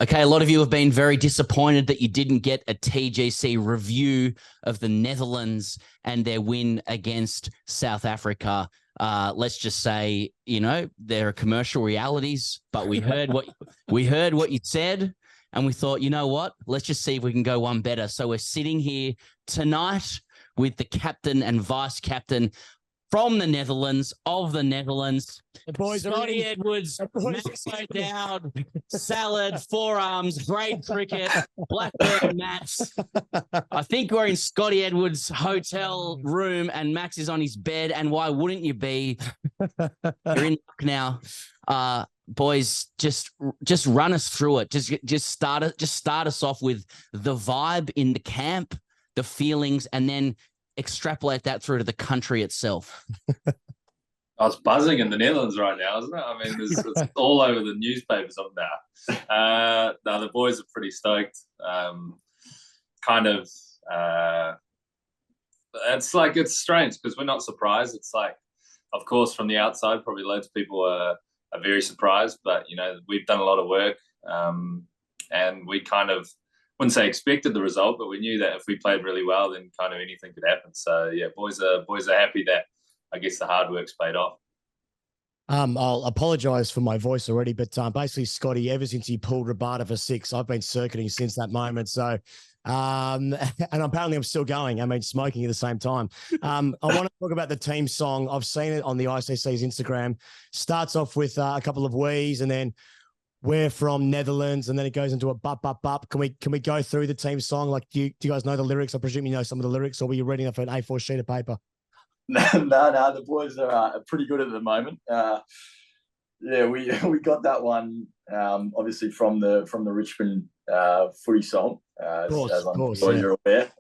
Okay, a lot of you have been very disappointed that you didn't get a TGC review of the Netherlands and their win against South Africa. Let's just say, there are commercial realities, but we heard what you said, and we thought, you know what? Let's just see if we can go one better. So we're sitting here tonight with the captain and vice captain from the Netherlands, of the Netherlands, the boys Scotty Edwards, Max O'Dowd, salad, forearms, great cricket, Blackburn Mats. I think we're in Scotty Edwards' hotel room and Max is on his bed. And why wouldn't you be? You're in now. Boys, just run us through it. Just start us off with the vibe in the camp, the feelings, and then extrapolate that through to the country itself. It's buzzing in the Netherlands right now, isn't it? I mean, it's all over the newspapers up now. No, the boys are pretty stoked. It's strange because we're not surprised. It's like, of course, from the outside, probably loads of people are very surprised, but, we've done a lot of work and we kind of, wouldn't say expected the result, but we knew that if we played really well, then kind of anything could happen. So yeah, boys are happy that I guess the hard work's paid off. I'll apologise for my voice already, but basically, Scotty, ever since he pulled Rabada for 6, I've been circuiting since that moment. So, and apparently I'm still going. I mean, smoking at the same time. I want to talk about the team song. I've seen it on the ICC's Instagram. Starts off with a couple of wheeze, and then we're from Netherlands, and then it goes into a bup, bup, bup. Can we go through the team song? Like, do you guys know the lyrics? I presume you know some of the lyrics, or were you reading off an A4 sheet of paper? No. The boys are pretty good at the moment. We got that one obviously from the Richmond footy song, as I'm sure you're aware.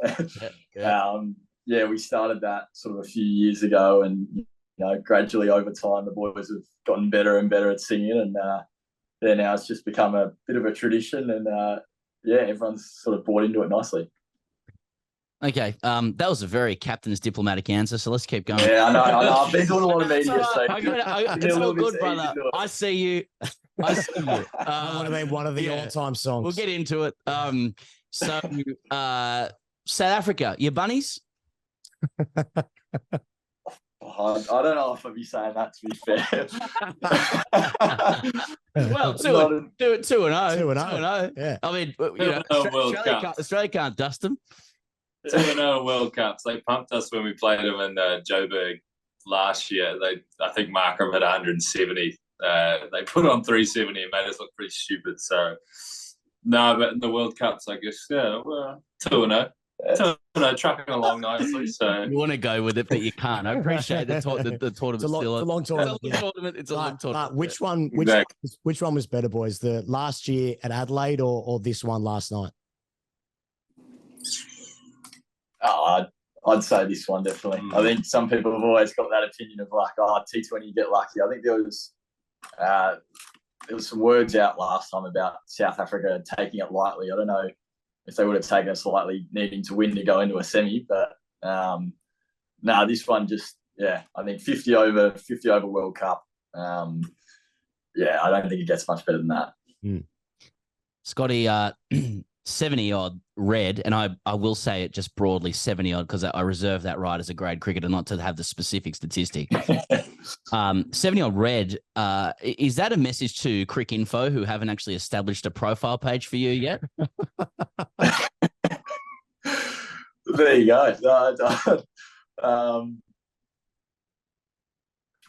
We started that sort of a few years ago, and gradually over time the boys have gotten better and better at singing, and now it's just become a bit of a tradition, and everyone's sort of bought into it nicely. Okay, that was a very captain's diplomatic answer, so let's keep going. Yeah, I know. I've been doing a lot of media, so it's all good, brother. I see you. That would have been one of the all-time songs. We'll get into it. So South Africa, your bunnies? I don't know if I'd be saying that, to be fair. Well, 2-0. 2-0. Yeah. I mean, Australia can't dust them. 2-0 World Cups. They pumped us when we played them in Joburg last year. I think Markham had 170. They put on 370 and made us look pretty stupid. So, no, but in the World Cups, I guess, 2-0. Trucking along nicely. So you want to go with it, but you can't. I appreciate the tournament. It's a long tournament. It's a long tournament. Which one was better, boys? The last year at Adelaide or this one last night? I'd say this one definitely. I think some people have always got that opinion of like, T20 you get lucky. I think there was some words out last time about South Africa taking it lightly. I don't know if they would have taken us lightly, needing to win to go into a semi, but this one just, I think 50 over World Cup. I don't think it gets much better than that. Scotty, 70 odd red, and I will say it just broadly 70 odd because I reserve that right as a grade cricketer, not to have the specific statistic. 70 odd red. Is that a message to Crick Info, who haven't actually established a profile page for you yet? There you go.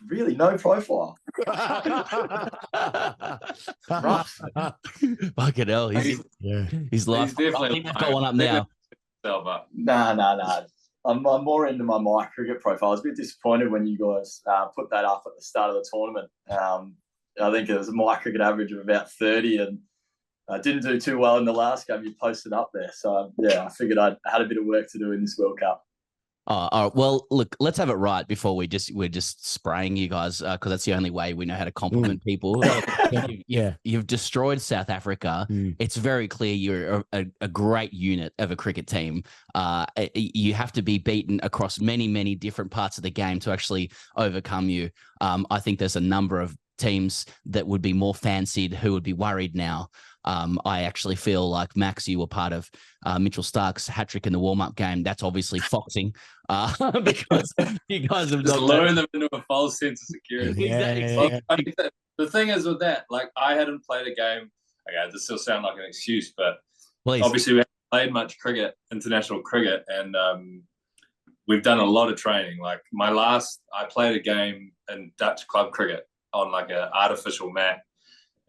Really, no profile. Rough. Fucking hell. He's life. I think they've got one up now. Nah. I'm more into my My Cricket profile. I was a bit disappointed when you guys put that up at the start of the tournament. I think it was a My Cricket average of about 30, and I didn't do too well in the last game. You posted up there. So, I figured I had a bit of work to do in this World Cup. All right. Well, look, let's have it right before we're just spraying you guys, because that's the only way we know how to compliment people. You've destroyed South Africa. It's very clear you're a great unit of a cricket team. You have to be beaten across many, many different parts of the game to actually overcome you. I think there's a number of teams that would be more fancied who would be worried now. I actually feel like, Max, you were part of Mitchell Stark's hat-trick in the warm-up game. That's obviously foxing because you guys have just luring them into a false sense of security. Exactly. Well, the thing is with that, like, I hadn't played a game. Okay, this still sound like an excuse, but Please. Obviously we haven't played much cricket, international cricket, and we've done a lot of training. Like I played a game in Dutch club cricket on like an artificial mat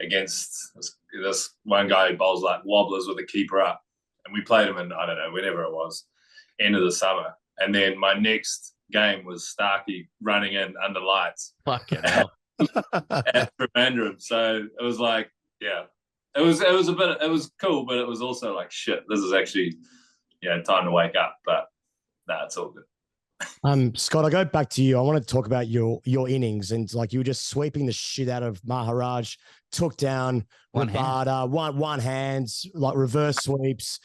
against this one guy who bowls like wobblers with a keeper up. And we played him in, I don't know, whenever it was, end of the summer. And then my next game was Starkey running in under lights. Fucking hell. At Trivandrum. So it was like, yeah. It was cool, but it was also like, shit, this is actually, time to wake up. But nah, it's all good. Scott, I go back to you. I want to talk about your innings, and like you were just sweeping the shit out of Maharaj, took down Rabada, one hands, like reverse sweeps,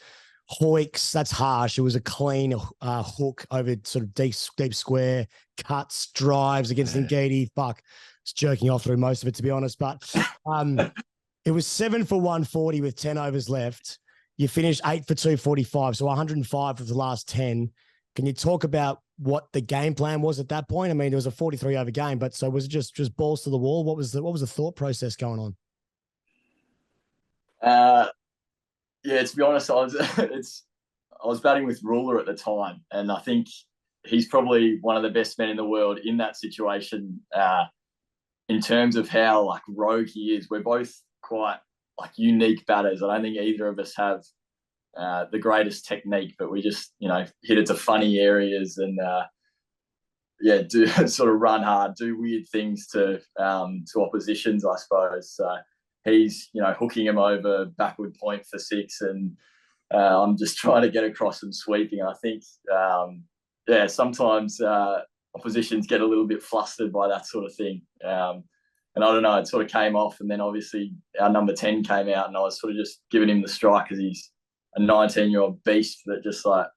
hoiks. That's harsh. It was a clean hook over sort of deep square, cuts, drives against Ngidi. Fuck, it's jerking off through most of it, to be honest. But it was 7 for 140 with 10 overs left. You finished 8 for 245, so 105 of the last 10. Can you talk about what the game plan was at that point? I mean, it was a 43 over game, but so was it just balls to the wall? What was the thought process going on? To be honest, I was batting with Ruler at the time, and I think he's probably one of the best men in the world in that situation. In terms of how like rogue he is, we're both quite like unique batters. I don't think either of us have the greatest technique, but we just hit it to funny areas and do sort of run hard, do weird things to oppositions, I suppose. So he's hooking him over backward point for 6, and I'm just trying to get across and sweeping. And I think sometimes oppositions get a little bit flustered by that sort of thing. And I don't know, it sort of came off, and then obviously our number 10 came out, and I was sort of just giving him the strike because he's a 19-year-old beast that just like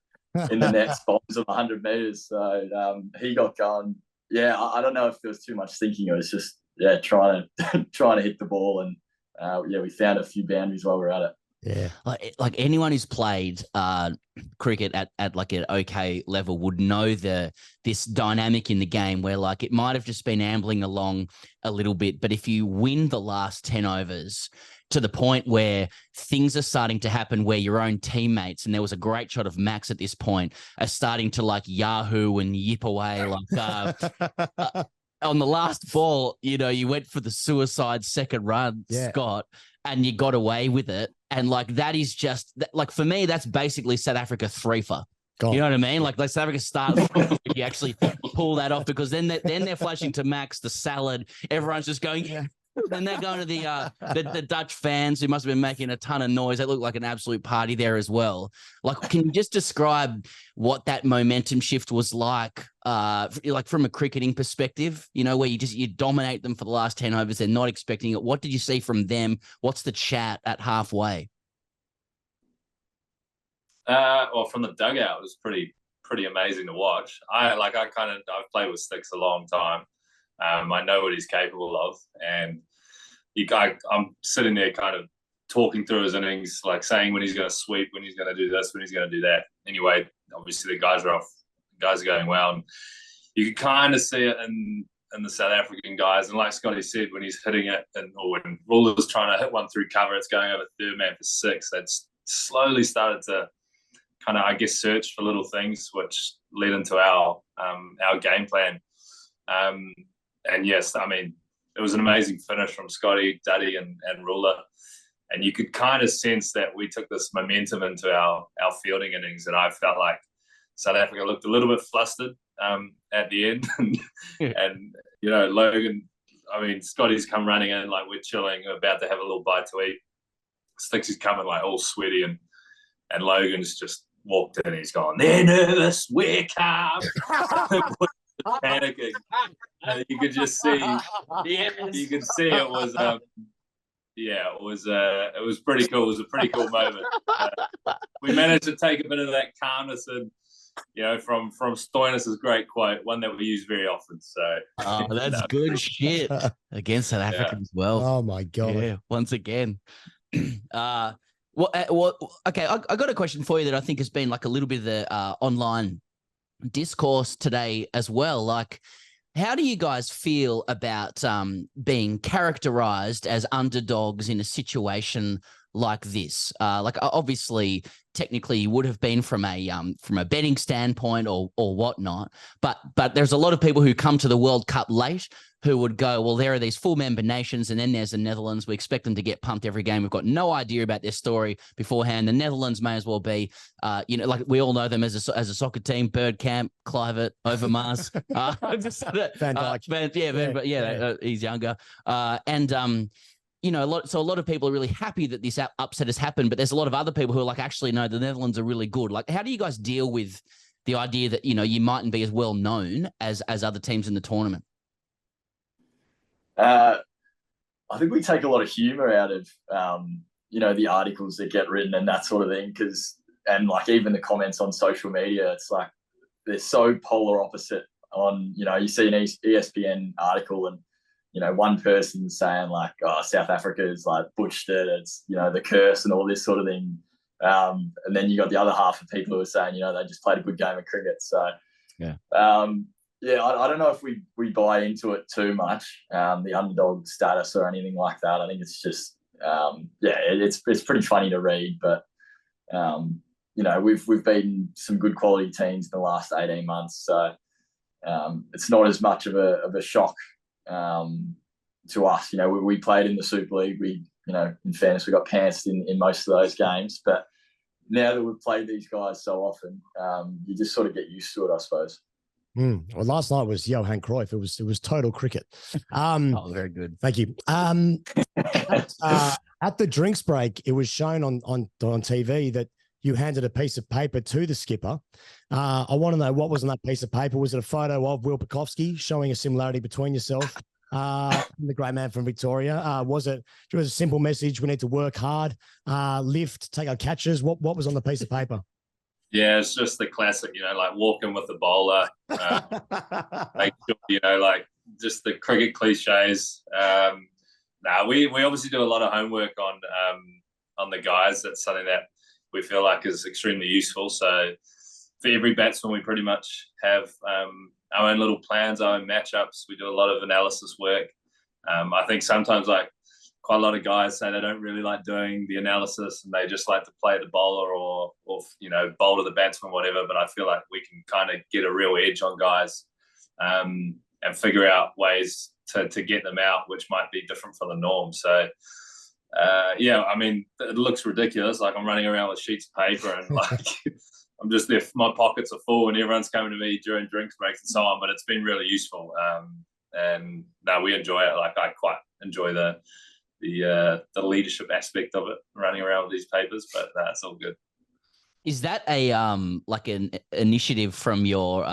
in the net bombs of 100 meters. So he got going. Yeah, I don't know if there was too much thinking. It was just trying to hit the ball, and we found a few boundaries while we were at it. Yeah, like anyone who's played cricket at like an okay level would know this dynamic in the game where like it might have just been ambling along a little bit, but if you win the last 10 overs to the point where things are starting to happen where your own teammates, and there was a great shot of Max at this point, are starting to like Yahoo and yip away like on the last ball, you went for the suicide second run, Scott, and you got away with it. And like, that is just like, for me, that's basically South Africa 3 for. You know what I mean? Like South Africa starts, you actually pull that off, because then they're flashing to Max, the salad. Everyone's just going, yeah. Then they're going to the Dutch fans who must have been making a ton of noise. They look like an absolute party there as well. Like, can you just describe what that momentum shift was like from a cricketing perspective, where you dominate them for the last 10 overs, they're not expecting it. What did you see from them? What's the chat at halfway? Well, from the dugout, it was pretty amazing to watch. I've played with Sticks a long time. I know what he's capable of, and I'm sitting there kind of talking through his innings, like saying when he's going to sweep, when he's going to do this, when he's going to do that. Anyway, obviously the guys are off, guys are going well, and you can kind of see it in the South African guys. And like Scotty said, when he's hitting it, or when Ruler's trying to hit one through cover, it's going over third man for 6. That's slowly started to kind of, I guess, search for little things, which led into our game plan. And yes, I mean, it was an amazing finish from Scotty, Duddy, and Ruler. And you could kind of sense that we took this momentum into our fielding innings. And I felt like South Africa looked a little bit flustered at the end. And Logan, I mean, Scotty's come running in like we're chilling, about to have a little bite to eat. Sticks is coming like all sweaty, and Logan's just walked in. He's gone, they're nervous, we're calm. Panicking. You could just see. You could see it was. It was pretty cool. It was a pretty cool moment. We managed to take a bit of that calmness and, from Stoinis' great quote, one that we use very often. So. That's good shit against South Africa as well. Oh my God. Yeah, once again. Okay, I got a question for you that I think has been like a little bit of the online discourse today as well. Like, how do you guys feel about being characterized as underdogs in a situation like this? Like, obviously, technically, you would have been from a betting standpoint or whatnot, but there's a lot of people who come to the World Cup late who would go, well, there are these full member nations, and then there's the Netherlands. We expect them to get pumped every game. We've got no idea about their story beforehand. The Netherlands may as well be, like we all know them as a soccer team: Bergkamp, Kluivert, Overmars. Van Dijk. He's younger. A lot of people are really happy that this upset has happened, but there's a lot of other people who are like, actually, no, the Netherlands are really good. Like, how do you guys deal with the idea that, you mightn't be as well known as other teams in the tournament? I think we take a lot of humor out of, the articles that get written and that sort of thing. And like even the comments on social media, it's like they're so polar opposite on, you see an ESPN article and, one person saying like, oh, South Africa is like butched it. It's, the curse and all this sort of thing. And then you got the other half of people who are saying, they just played a good game of cricket. So, yeah. I don't know if we buy into it too much, the underdog status or anything like that. I think it's just, it's pretty funny to read, but, we've beaten some good quality teams in the last 18 months. So it's not as much of a shock to us. We played in the Super League. In fairness, we got pantsed in most of those games, but now that we've played these guys so often, you just sort of get used to it, I suppose. Well, last night was Johan Cruyff. It was total cricket. Very good. Thank you. At the drinks break, it was shown on TV that you handed a piece of paper to the skipper. I want to know what was on that piece of paper. Was it a photo of Will Pukowski showing a similarity between yourself, the great man from Victoria? Was it a simple message? We need to work hard, lift, take our catches. What was on the piece of paper? Yeah, it's just the classic, like walking with the bowler, make sure, like just the cricket cliches. We obviously do a lot of homework on the guys. That's something that we feel like is extremely useful. So for every batsman, we pretty much have our own little plans, our own matchups. We do a lot of analysis work. I think sometimes like quite a lot of guys say they don't really like doing the analysis and they just like to play the bowler or bowl to the batsman, whatever. But I feel like we can kind of get a real edge on guys and figure out ways to get them out, which might be different from the norm. So, I mean, it looks ridiculous. Like I'm running around with sheets of paper and like I'm just there. My pockets are full and everyone's coming to me during drinks breaks and so on. But it's been really useful. And we enjoy it. Like I quite enjoy the leadership aspect of it, running around with these papers, but it's all good. Is that a like an initiative from your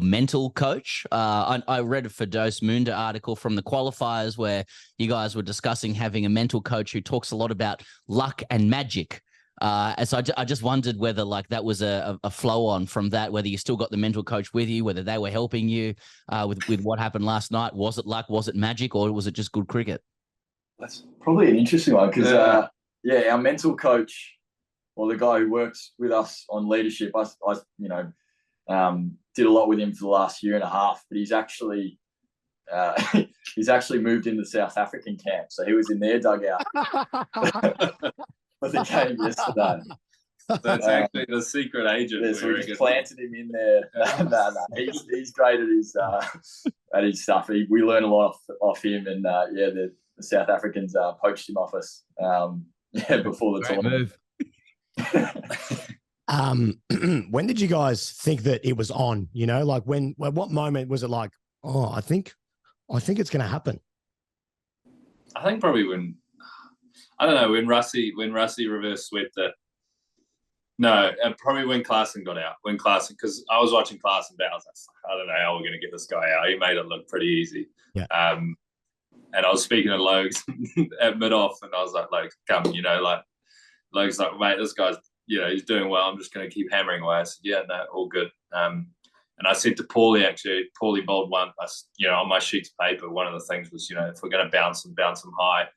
mental coach? I read a Firdaus Munda article from the qualifiers where you guys were discussing having a mental coach who talks a lot about luck and magic. And so I just wondered whether like that was a flow on from that, whether you still got the mental coach with you, whether they were helping you with what happened last night. Was it luck? Was it magic? Or was it just good cricket? That's probably an interesting one because, our mental coach, or the guy who works with us on leadership, I did a lot with him for the last year and a half, but he's actually moved into the South African camp. So he was in their dugout for the game yesterday. That's actually the secret agent. Yeah, so we just planted him in there. No. He's great at his stuff. We learn a lot off him, and the South Africans poached him off us before the tournament. When did you guys think that it was on? Like what moment was it like, oh, I think it's going to happen? I think probably when Russie reverse swept it. No, probably when Klaasen got out. Because I was watching Klaasen bat, I was like, I don't know how we're going to get this guy out. He made it look pretty easy. Yeah. And I was speaking to Logs at mid-off, and I was like, come, Logs like, mate, this guy's, he's doing well. I'm just going to keep hammering away. I said, yeah, no, all good. And I said to Paulie bowled one, on my sheets of paper, one of the things was, if we're going to bounce them high,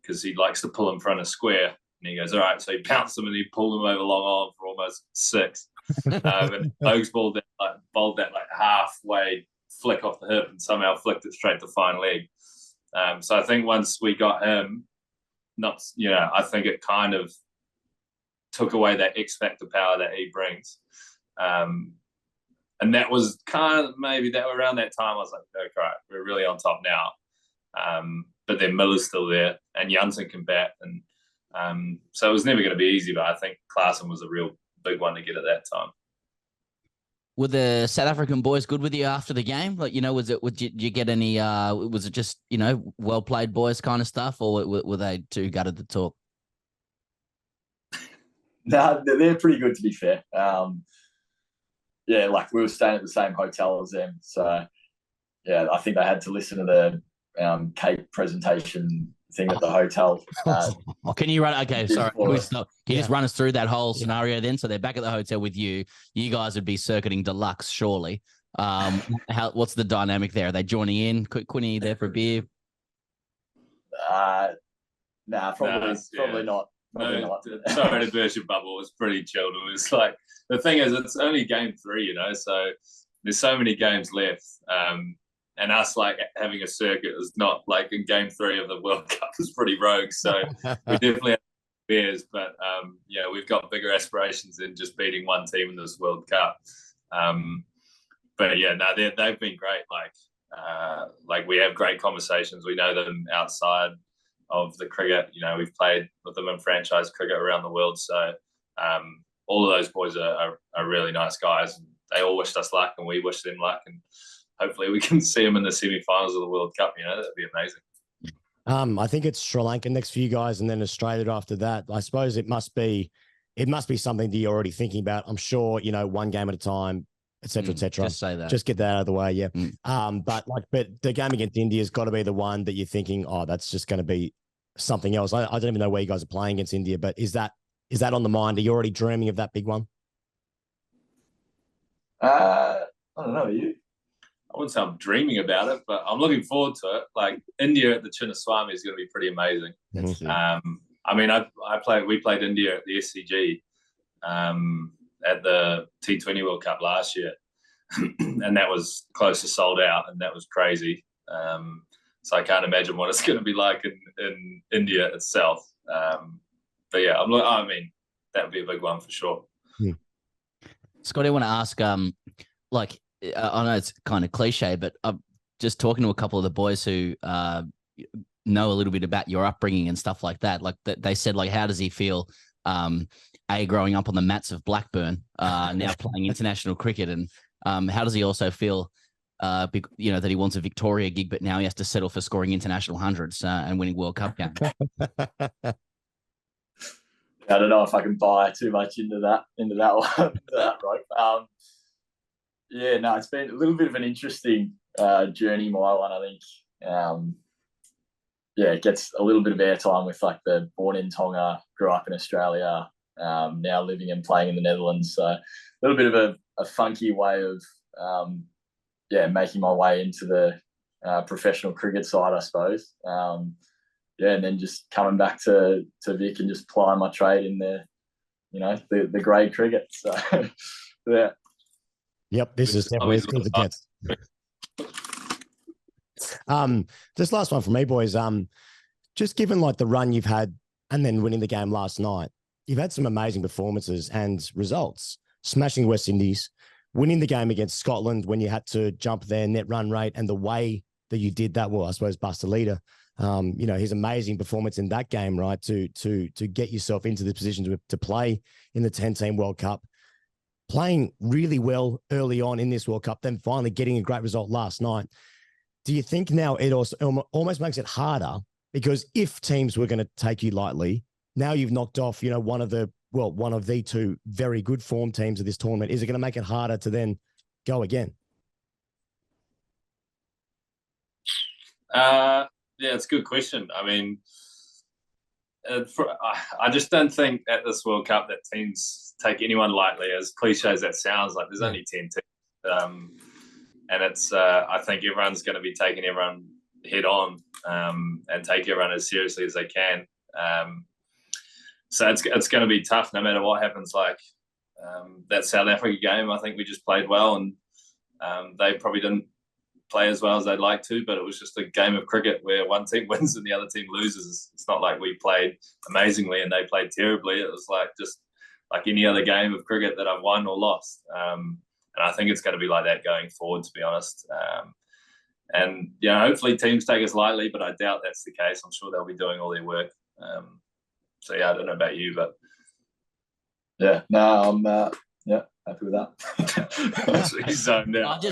because he likes to pull in front of square. And he goes, all right. So he bounced him and he pulled him over long arm for almost 6. And Oaks bowled that like halfway flick off the hip and somehow flicked it straight to fine leg. So I think once we got him, I think it kind of took away that X factor power that he brings. And that was kind of maybe that around that time I was like, okay, right, we're really on top now. But then Miller's still there and Janssen can bat. And so it was never going to be easy, but I think Klaasen was a real big one to get at that time. Were the South African boys good with you after the game? Like, did you get any, was it just, well played boys kind of stuff, or were they too gutted to talk? No, they're pretty good, to be fair. Like we were staying at the same hotel as them. So, yeah, I think they had to listen to the cake presentation thing at the hotel. Can you run? Okay, sorry. Can you just run us through that whole scenario then? So they're back at the hotel with you. You guys would be circuiting deluxe, surely. What's the dynamic there? Are they joining in? Quinny there for a beer? Probably not. Sorry to burst your bubble. It was pretty chilled. It was like, the thing is, it's only game 3, so there's so many games left. And us like having a circuit is not like in game 3 of the World Cup is pretty rogue. So we definitely have beers, but we've got bigger aspirations than just beating one team in this World Cup. But yeah, no, they've been great. Like we have great conversations. We know them outside of the cricket. We've played with them in franchise cricket around the world. So all of those boys are really nice guys. And they all wished us luck, and we wish them luck. And hopefully we can see them in the semi-finals of the World Cup. That'd be amazing. I think it's Sri Lanka next for you guys, and then Australia after that. I suppose it must be something that you're already thinking about. I'm sure, one game at a time, et cetera, et cetera. Just say that. Just get that out of the way, yeah. But the game against India has got to be the one that you're thinking, oh, that's just going to be something else. I don't even know where you guys are playing against India, but is that on the mind? Are you already dreaming of that big one? I don't know. You? I wouldn't say I'm dreaming about it, but I'm looking forward to it. Like India at the Chinnaswamy is going to be pretty amazing. We played India at the SCG at the T20 World Cup last year, and that was close to sold out, and that was crazy. So I can't imagine what it's going to be like in India itself. But yeah, that would be a big one for sure. Scotty, I want to ask, I know it's kind of cliche, but I'm just talking to a couple of the boys who know a little bit about your upbringing and stuff like that. Like they said, how does he feel, growing up on the mats of Blackburn, now playing international cricket, and how does he also feel, that he wants a Victoria gig, but now he has to settle for scoring international hundreds and winning World Cup games? I don't know if I can buy too much into that one, right? It's been a little bit of an interesting journey, my one, I think. It gets a little bit of airtime with the born in Tonga, grew up in Australia, now living and playing in the Netherlands. So a little bit of a funky way of, making my way into the professional cricket side, I suppose. And then just coming back to Vic and just plying my trade in the grade cricket. So, yeah. Yep, this is definitely as good as it gets. Just last one from me, boys. Just given the run you've had and then winning the game last night, you've had some amazing performances and results. Smashing West Indies, winning the game against Scotland when you had to jump their net run rate, and the way that you did that, well, I suppose Buster Leader, his amazing performance in that game, right, to get yourself into the position to play in the 10-team World Cup. Playing really well early on in this World Cup, then finally getting a great result last night. Do you think now it also almost makes it harder, because if teams were going to take you lightly, now you've knocked off, one of the 2 very good form teams of this tournament. Is it going to make it harder to then go again? It's a good question. I just don't think at this World Cup that teams take anyone lightly, as cliche as that sounds. There's only 10 teams. And it's, I think everyone's going to be taking everyone head on. and take everyone as seriously as they can. So it's going to be tough no matter what happens. Like that South Africa game, I think we just played well, and they probably didn't play as well as they'd like to, but it was just a game of cricket where one team wins and the other team loses. It's not like we played amazingly and they played terribly. It was like just like any other game of cricket that I've won or lost. And I think it's going to be like that going forward, to be honest. And, you know, hopefully teams take us lightly, but I doubt that's the case. I'm sure they'll be doing all their work. So, yeah, I don't know about you, but. Yeah, no, I'm happy with that. He's zoned out.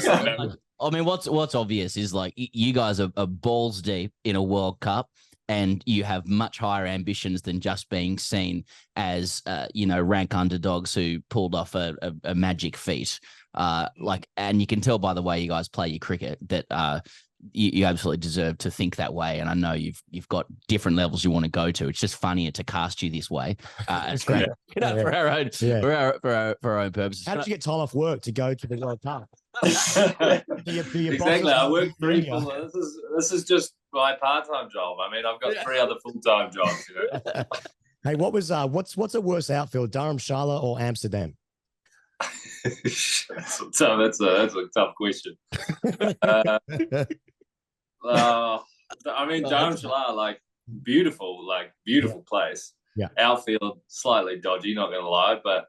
I mean, what's obvious is like you guys are balls deep in a World Cup, and you have much higher ambitions than just being seen as rank underdogs who pulled off a magic feat. And you can tell by the way you guys play your cricket that you absolutely deserve to think that way. And I know you've got different levels you want to go to. It's just funnier to cast you this way. It's great, for our own for our own purposes. How did you get time off work to go to the World Cup? Exactly. I work 3 full. This is just my part-time job. I mean, I've got 3 other full-time jobs. You know? Hey, what's a worse outfield, Dharamshala or Amsterdam? That's a tough question. I mean, Dharamshala, like beautiful place. Yeah. Outfield slightly dodgy, not gonna lie, but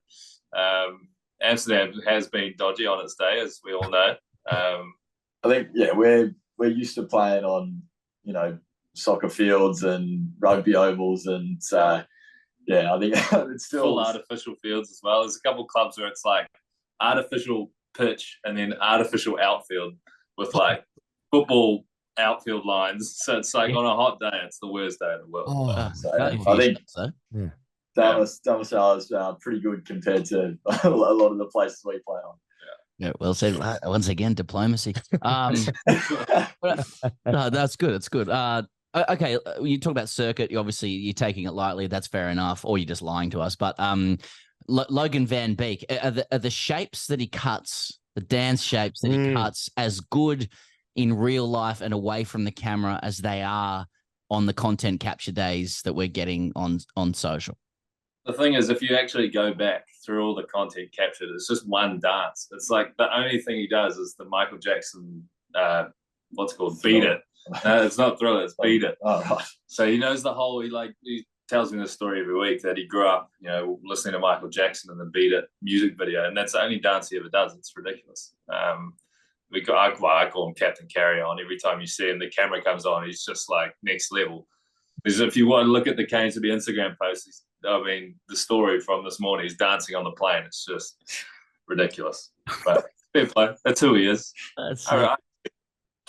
Amsterdam has been dodgy on its day, as we all know. I think we're used to playing on soccer fields and rugby ovals, and I think it's still full artificial fields as well. There's a couple of clubs where it's like artificial pitch and then artificial outfield with like football outfield lines. So it's like on a hot day, it's the worst day in the world. I think Dharamshala is pretty good compared to a lot of the places we play on. Yeah, well said. Once again, diplomacy. No, that's good. It's good. Okay, you talk about circuit. Obviously, you're taking it lightly. That's fair enough, or you're just lying to us. But Logan Van Beek, are the shapes that he cuts, the dance shapes that he cuts, as good in real life and away from the camera as they are on the content capture days that we're getting on social? The thing is, if you actually go back through all the content captured, it's just one dance. It's like the only thing he does is the Michael Jackson, what's it called, Beat It. No, it's not Thriller, it's Beat It. Oh, right. So he knows the whole, he tells me this story every week that he grew up, listening to Michael Jackson and the Beat It music video, and that's the only dance he ever does. It's ridiculous. I call him Captain Carry On. Every time you see him, the camera comes on, he's just like next level. Because if you want to look at the Canes to be Instagram posts, the story from this morning, he's dancing on the plane. It's just ridiculous. But fair play. That's who he is. That's all right.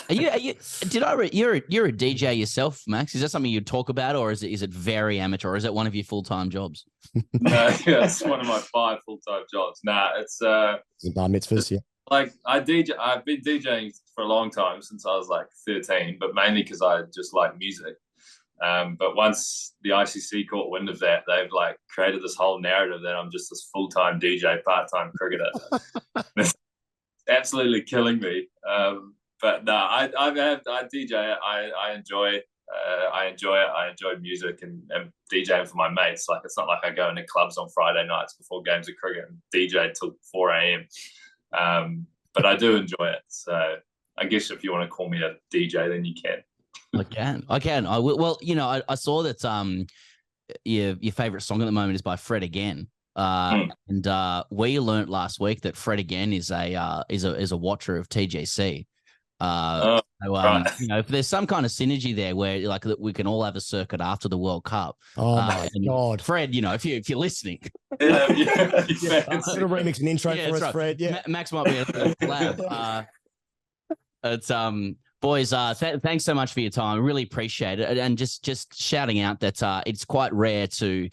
You're a DJ yourself, Max? Is that something you talk about, or is it very amateur, or is it one of your full-time jobs? No, it's one of my 5 full-time jobs. Nah, it's bar mitzvahs, yeah. Like I've been DJing for a long time, since I was like 13, but mainly because I just like music. But once the ICC caught wind of that, they've like created this whole narrative that I'm just this full-time DJ, part-time cricketer. It's absolutely killing me. But no, I DJ. I enjoy it. I enjoy music and DJing for my mates. Like, it's not like I go into clubs on Friday nights before games of cricket and DJ till 4 a.m. But I do enjoy it. So I guess if you want to call me a DJ, then you can. I can. I will. Well, I saw that your favorite song at the moment is by Fred Again. And we learnt last week that Fred Again is a watcher of TGC. Right. If there's some kind of synergy there where like we can all have a circuit after the World Cup. Oh my God, Fred! If you're listening, I'm gonna remix an intro for us, right. Fred. Yeah, Max might be a collab. It's boys. Thanks so much for your time. I really appreciate it. And just shouting out that it's quite rare to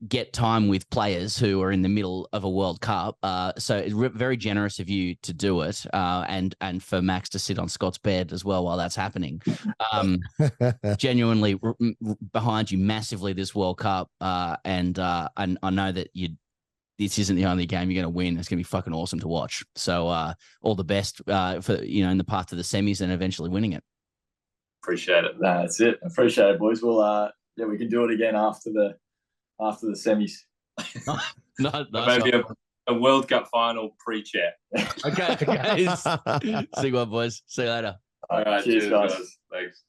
get time with players who are in the middle of a World Cup. So it's very generous of you to do it, and for Max to sit on Scott's bed as well while that's happening. Genuinely behind you massively this World Cup, and I know that this isn't the only game you're going to win. It's going to be fucking awesome to watch. So all the best for in the path to the semis and eventually winning it. Appreciate it. No, that's it. Appreciate it, boys. We'll we can do it again after the semis. No, Maybe a World Cup final pre-chat. Okay, guys. See you, boys. See you later. All right, cheers, guys. Thanks.